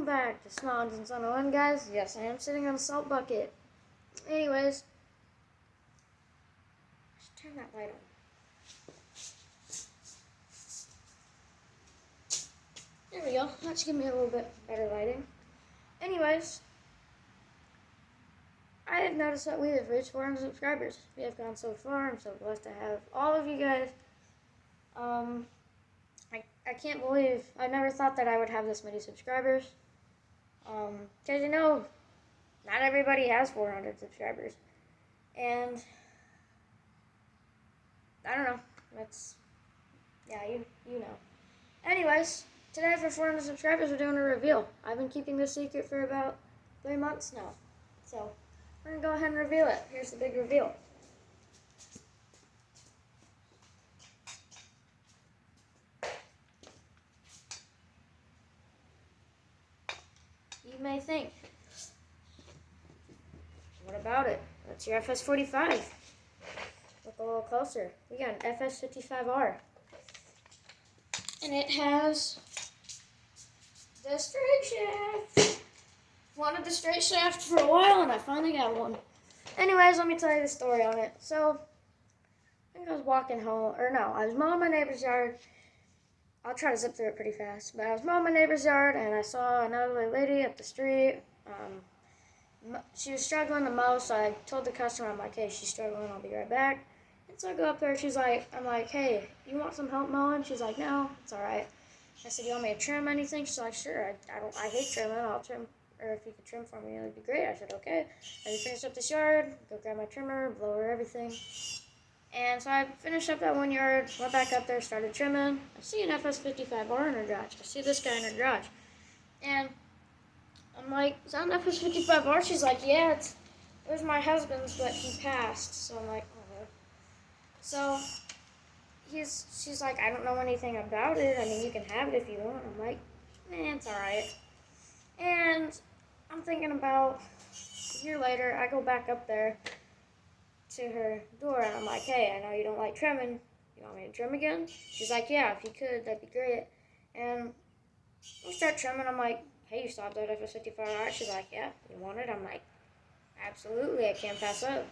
Welcome back to Snons and 101, guys. Yes, I am sitting on a salt bucket. Anyways, let's turn that light on. There we go. That should give me a little bit better lighting. Anyways, I have noticed that we have reached 400 subscribers. We have gone so far. I'm so blessed to have all of you guys. I can't believe, I never thought that I would have this many subscribers. Because not everybody has 400 subscribers. And I don't know. You know. Anyways, today for 400 subscribers, we're doing a reveal. I've been keeping this secret for about 3 months now. So, we're going to go ahead and reveal it. Here's the big reveal. You may think, what about it? That's your FS45. Look a little closer. We got an FS55R. And it has the straight shaft. Wanted the straight shaft for a while, and I finally got one. Anyways, let me tell you the story on it. So, I think I was walking home, I was mowing my neighbor's yard. I'll try to zip through it pretty fast. But I was mowing my neighbor's yard, and I saw another lady up the street. She was struggling to mow, so I told the customer, I'm like, hey, she's struggling, I'll be right back. And so I go up there, I'm like, hey, you want some help mowing? She's like, no, it's all right. I said, you want me to trim anything? She's like, sure, I hate trimming, I'll trim, or if you could trim for me, it'd be great. I said, okay. I finished up this yard, go grab my trimmer, blower, everything. And so I finished up that one yard, went back up there, started trimming. I see an FS55R in her garage. I see this guy in her garage. And I'm like, is that an FS55R? She's like, yeah, it was my husband's, but he passed. So I'm like, oh. So she's like, I don't know anything about it. I mean, you can have it if you want. I'm like, it's all right. And I'm thinking about a year later, I go back up there to her door, and I'm like, hey, I know you don't like trimming. You want me to trim again? She's like, yeah, if you could, that'd be great. And we start trimming. I'm like, hey, you still have that FS55R? She's like, yeah, you want it? I'm like, absolutely, I can't pass up.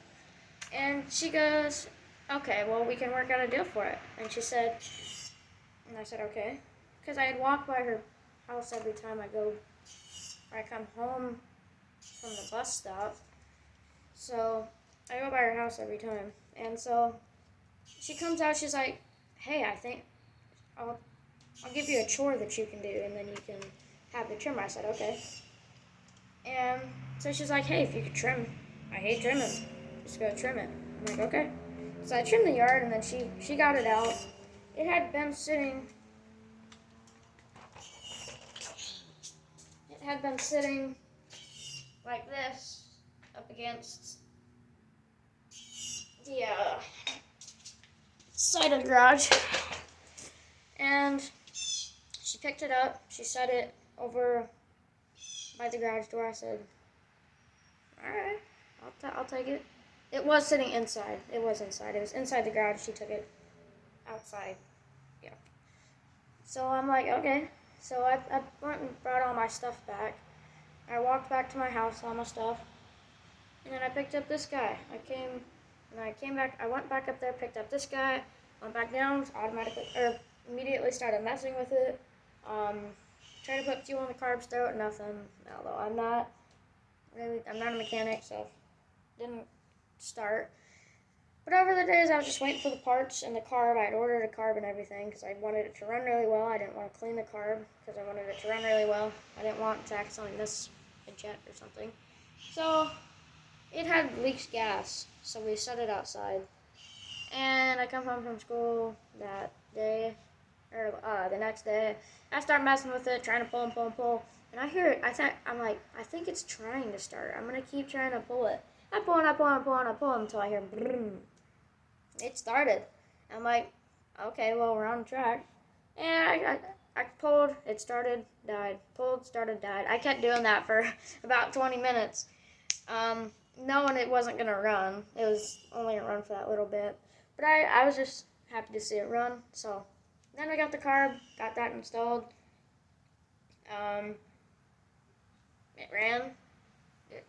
And she goes, okay, well, we can work out a deal for it. And she said, and I said, okay. Because I had walked by her house every time I come home from the bus stop. So I go by her house every time. And so she comes out, she's like, hey, I think I'll give you a chore that you can do, and then you can have the trimmer. I said, okay. And so she's like, hey, if you could trim, I hate trimming, just go trim it. I'm like, okay. So I trimmed the yard, and then she got it out. It had been sitting like this up against the side of the garage. And she picked it up, she set it over by the garage door. I said, alright, I'll take it. It was sitting inside. It was inside. It was inside the garage. She took it outside. Yeah. So I'm like, okay. So I went and brought all my stuff back. I walked back to my house, all my stuff. And then I picked up this guy. I came back. I went back up there, picked up this guy, went back down, immediately started messing with it. Tried to put fuel in the carbs, throw it, nothing. Although I'm not a mechanic, so didn't start. But over the days, I was just waiting for the parts and the carb. I had ordered a carb and everything because I wanted it to run really well. I didn't want to clean the carb because I wanted it to run really well. I didn't want to accidentally miss a jet or something. So it had leaked gas, so we set it outside. And I come home from school that day, or the next day. I start messing with it, trying to pull. And I hear it. I think it's trying to start. I'm going to keep trying to pull it. I pull until I hear boom. It started. I'm like, okay, well, we're on the track. And I pulled, it started, died. Pulled, started, died. I kept doing that for about 20 minutes. Knowing it wasn't going to run. It was only going to run for that little bit. But I was just happy to see it run. So then I got the carb, got that installed. It ran.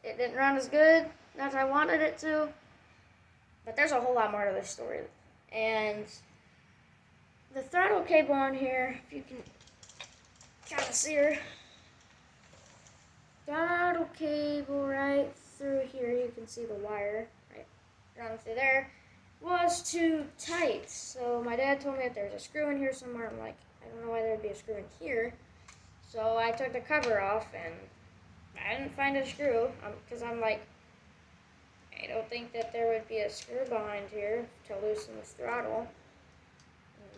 It didn't run as good as I wanted it to. But there's a whole lot more to this story. And the throttle cable on here, if you can kind of see her. Throttle cable right through here, you can see the wire right down through there, was too tight. So my dad told me that there's a screw in here somewhere. I'm like, I don't know why there'd be a screw in here. So I took the cover off and I didn't find a screw because I'm like, I don't think that there would be a screw behind here to loosen the throttle.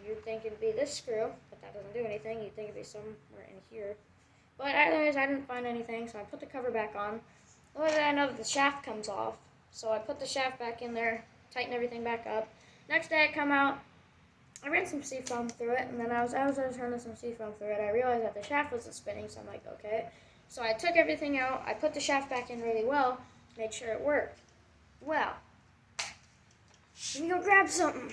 You'd think it'd be this screw, but that doesn't do anything. You'd think it'd be somewhere in here. But anyways, I didn't find anything, so I put the cover back on. Little did I know that the shaft comes off. So I put the shaft back in there, tighten everything back up. Next day I come out, I ran some seafoam through it, and then I was running some seafoam through it. I realized that the shaft wasn't spinning, so I'm like, okay. So I took everything out, I put the shaft back in really well, made sure it worked. Well, let me go grab something.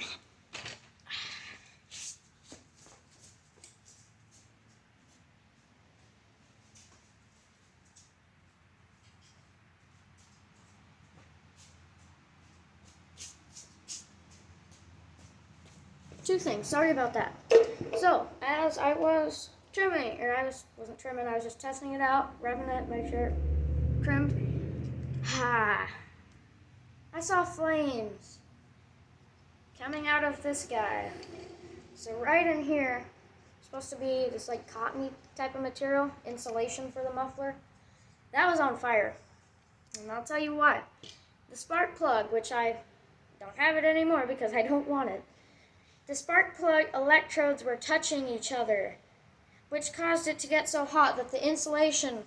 Two things, sorry about that. So, as I was trimming, or wasn't trimming, I was just testing it out, revving it, make sure it trimmed. I saw flames coming out of this guy. So right in here, supposed to be this like cottony type of material, insulation for the muffler. That was on fire. And I'll tell you why. The spark plug, which I don't have it anymore because I don't want it. The spark plug electrodes were touching each other, which caused it to get so hot that the insulation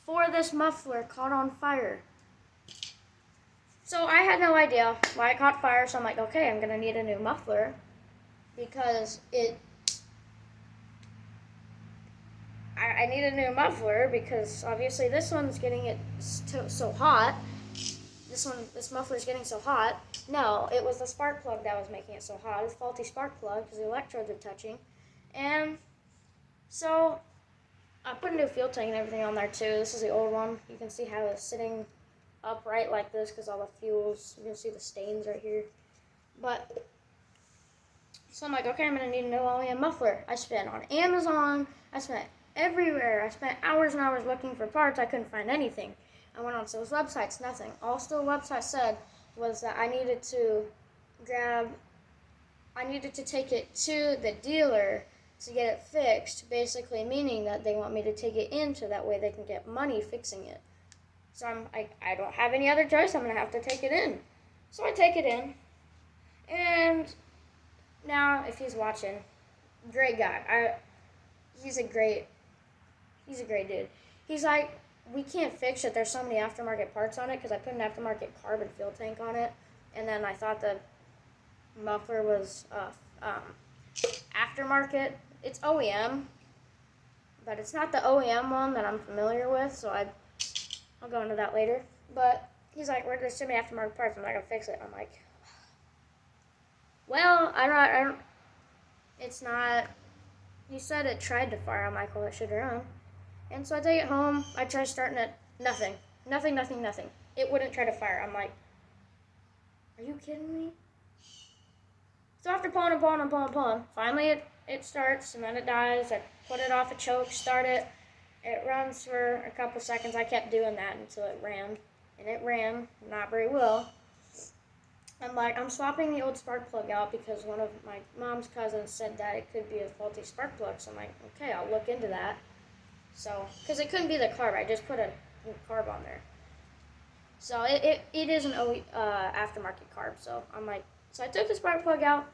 for this muffler caught on fire. So I had no idea why it caught fire, so I'm like, okay, I'm going to need a new muffler because I need a new muffler because obviously this one's getting it so hot. This muffler's getting so hot. No, it was the spark plug that was making it so hot. It was a faulty spark plug because the electrodes were touching. And so I put a new fuel tank and everything on there too. This is the old one. You can see how it's sitting upright like this because all the fuels, you can see the stains right here. But, so I'm like, okay, I'm going to need a new OEM muffler. I spent on Amazon. I spent everywhere. I spent hours and hours looking for parts. I couldn't find anything. I went on those websites, nothing. All the website said was that I needed to take it to the dealer to get it fixed, basically meaning that they want me to take it in so that way they can get money fixing it. So I don't have any other choice. I'm going to have to take it in. So I take it in. And now, if he's watching, great guy. He's a great dude. He's like, we can't fix it. There's so many aftermarket parts on it because I put an aftermarket carbon fuel tank on it. And then I thought the muffler was aftermarket. It's OEM, but it's not the OEM one that I'm familiar with, so I'll go into that later. But he's like, there's so many aftermarket parts, I'm not going to fix it. I'm like, well, I don't, it's not, he said it tried to fire. I'm like, well, it should run. And so I take it home, I try starting it, nothing. It wouldn't try to fire. I'm like, are you kidding me? So after pulling, finally it starts and then it dies. I put it off a choke, start it. It runs for a couple seconds. I kept doing that until it ran. And it ran, not very well. I'm like, I'm swapping the old spark plug out because one of my mom's cousins said that it could be a faulty spark plug. So I'm like, okay, I'll look into that. So, because it couldn't be the carb. I just put a new carb on there. So it is an aftermarket carb. So I'm like, so I took the spark plug out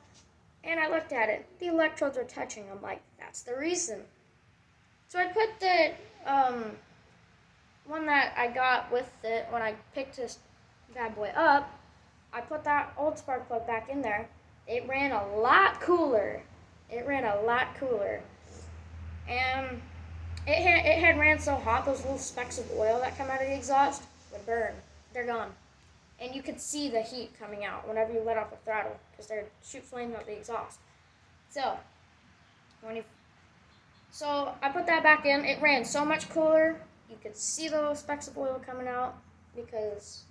and I looked at it. The electrodes are touching. I'm like, that's the reason. So I put the one that I got with it when I picked this bad boy up. I put that old spark plug back in there. It ran a lot cooler. And it had ran so hot, those little specks of oil that come out of the exhaust would burn. They're gone. And you could see the heat coming out whenever you let off the throttle because they'd shoot flames out the exhaust. So I put that back in. It ran so much cooler. you could see the little specks of oil coming out because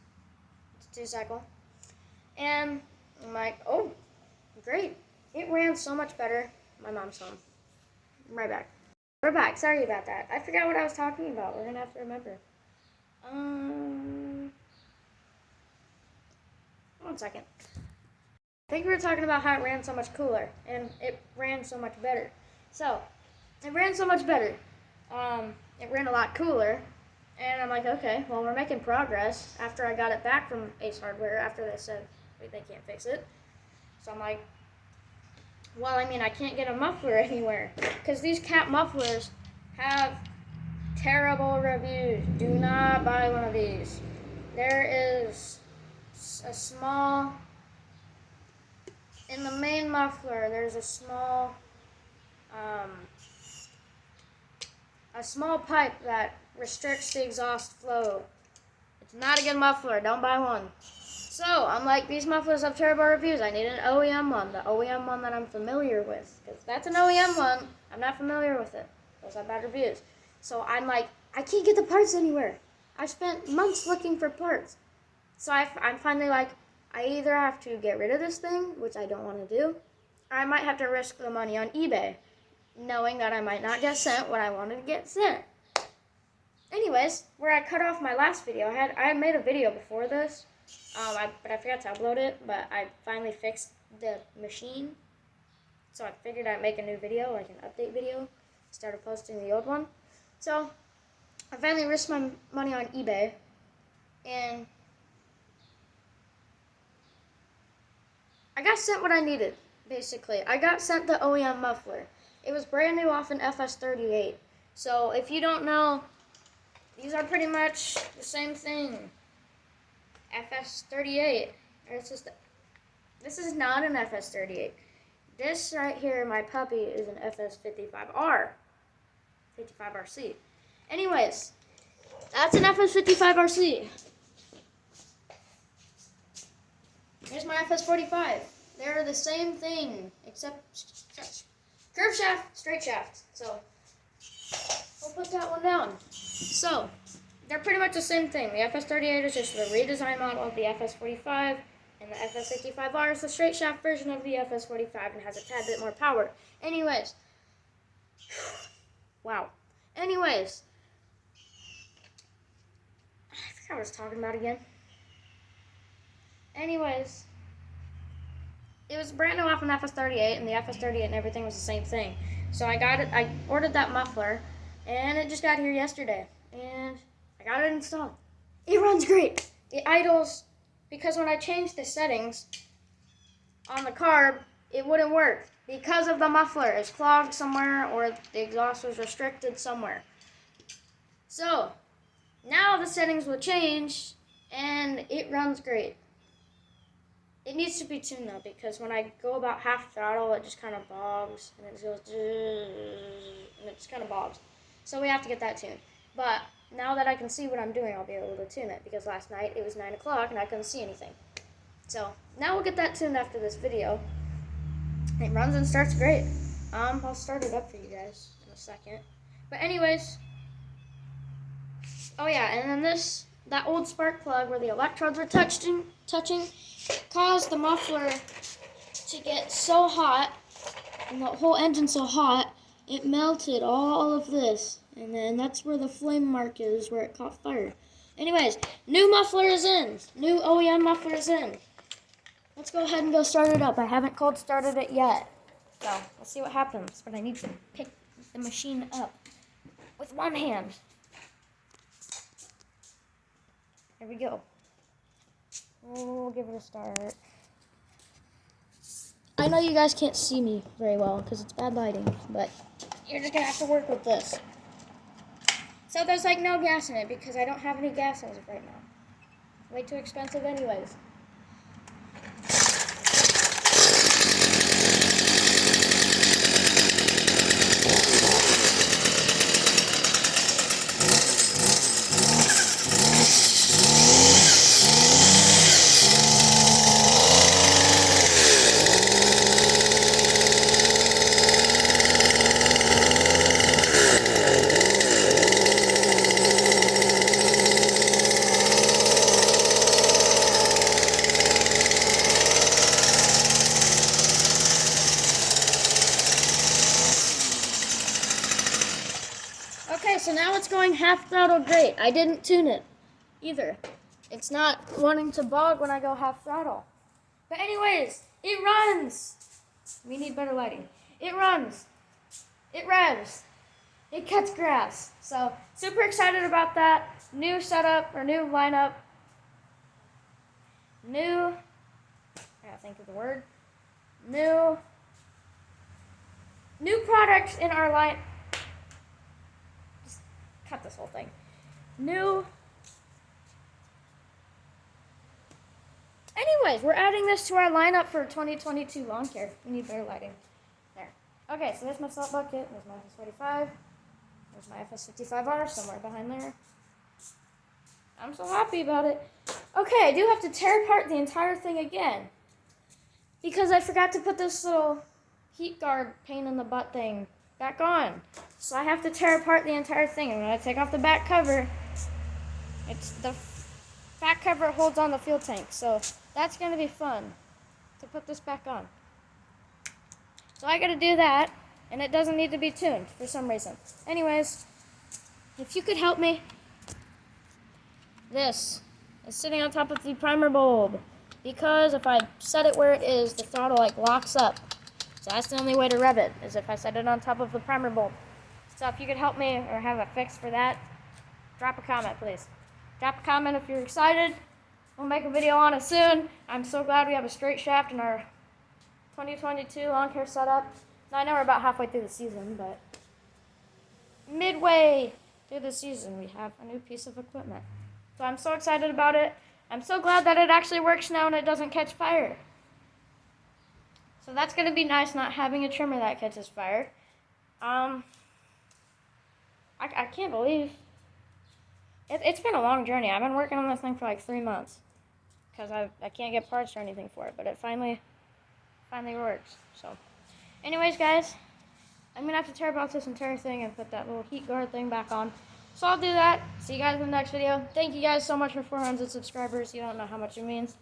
it's 2-cycle. And I'm like, oh, great. It ran so much better. My mom's home. I'm right back. We're back. Sorry about that. I forgot what I was talking about. We're going to have to remember. 1 second. I think we were talking about how it ran so much cooler, and it ran so much better. So, it ran so much better. It ran a lot cooler, and I'm like, okay, well, we're making progress after I got it back from Ace Hardware after they said they can't fix it. So I'm like, well, I mean, I can't get a muffler anywhere because these Cat mufflers have terrible reviews. Do not buy one of these. There is a small, in the main muffler, there's a small pipe that restricts the exhaust flow. It's not a good muffler. Don't buy one. So, I'm like, these mufflers have terrible reviews. I need an OEM one, the OEM one that I'm familiar with. Because that's an OEM one, I'm not familiar with it. Those have bad reviews. So, I'm like, I can't get the parts anywhere. I spent months looking for parts. So, I'm finally like, I either have to get rid of this thing, which I don't want to do, or I might have to risk the money on eBay, knowing that I might not get sent what I wanted to get sent. Anyways, where I cut off my last video, I had made a video before this, but I forgot to upload it, but I finally fixed the machine, so I figured I'd make a new video, like an update video, instead of posting the old one. So, I finally risked my money on eBay, and I got sent what I needed, basically. I got sent the OEM muffler. It was brand new off an FS38. So, if you don't know, these are pretty much the same thing. FS38. This is not an FS38. This right here, my puppy, is an FS55R. 55RC. Anyways, that's an FS55RC. Here's my FS45. They're the same thing, except curved shaft, straight shaft. So, we'll put that one down. So, they're pretty much the same thing. The FS38 is just the redesigned model of the FS45, and the FS55R is the straight shaft version of the FS45 and has a tad bit more power. Anyways, wow. Anyways, I forgot what I was talking about again. Anyways, it was brand new off an FS38, and the FS38 and everything was the same thing. So I ordered that muffler, and it just got here yesterday, and I got it installed. It runs great. It idles, because when I changed the settings on the carb, it wouldn't work because of the muffler. It's clogged somewhere, or the exhaust was restricted somewhere. So, now the settings will change, and it runs great. It needs to be tuned though, because when I go about half throttle, it just kind of bogs, and it goes, and it just kind of bogs. So we have to get that tuned. But now that I can see what I'm doing, I'll be able to tune it, because last night it was 9 o'clock and I couldn't see anything. So now we'll get that tuned after this video. It runs and starts great. I'll start it up for you guys in a second. But anyways, oh yeah, and then that old spark plug where the electrodes are touching caused the muffler to get so hot, and the whole engine so hot, it melted all of this. And then that's where the flame mark is, where it caught fire. Anyways, new muffler is in. New OEM muffler is in. Let's go ahead and go start it up. I haven't cold started it yet. So, let's see what happens. But I need to pick the machine up with one hand. There we go. We'll give it a start. I know you guys can't see me very well because it's bad lighting, but you're just going to have to work with this. So there's like no gas in it because I don't have any gas as of right now. Way too expensive anyways. Okay, so now it's going half throttle. Great. I didn't tune it either. It's not wanting to bog when I go half throttle. But anyways, it runs. We need better lighting. It runs. It revs. It cuts grass. So super excited about that. New setup or new lineup. I gotta think of the word. New products in our line. Just cut this whole thing. Anyways, we're adding this to our lineup for 2022 lawn care. We need better lighting. There. Okay, so there's my salt bucket. There's my FS45. There's my FS55R somewhere behind there. I'm so happy about it. Okay, I do have to tear apart the entire thing again, because I forgot to put this little heat guard pain in the butt thing back on. So I have to tear apart the entire thing. And when I take off the back cover, it's the back cover holds on the fuel tank. So that's going to be fun to put this back on. So I got to do that, and it doesn't need to be tuned for some reason. Anyways, if you could help me, this is sitting on top of the primer bulb, because if I set it where it is, the throttle locks up. So that's the only way to rev it, is if I set it on top of the primer bulb. So if you could help me or have a fix for that, drop a comment, please. Drop a comment if you're excited. We'll make a video on it soon. I'm so glad we have a straight shaft in our 2022 lawn care setup. Now, I know we're about halfway through the season, but midway through the season, we have a new piece of equipment. So I'm so excited about it. I'm so glad that it actually works now and it doesn't catch fire. So that's going to be nice, not having a trimmer that catches fire. I can't believe it's been a long journey. I've been working on this thing for like 3 months because I can't get parts or anything for it, but it finally works. So anyways, guys, I'm going to have to tear apart this entire thing and put that little heat guard thing back on. So I'll do that. See you guys in the next video. Thank you guys so much for 400 subscribers. You don't know how much it means.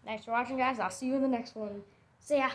Thanks for watching, guys. I'll see you in the next one. See ya.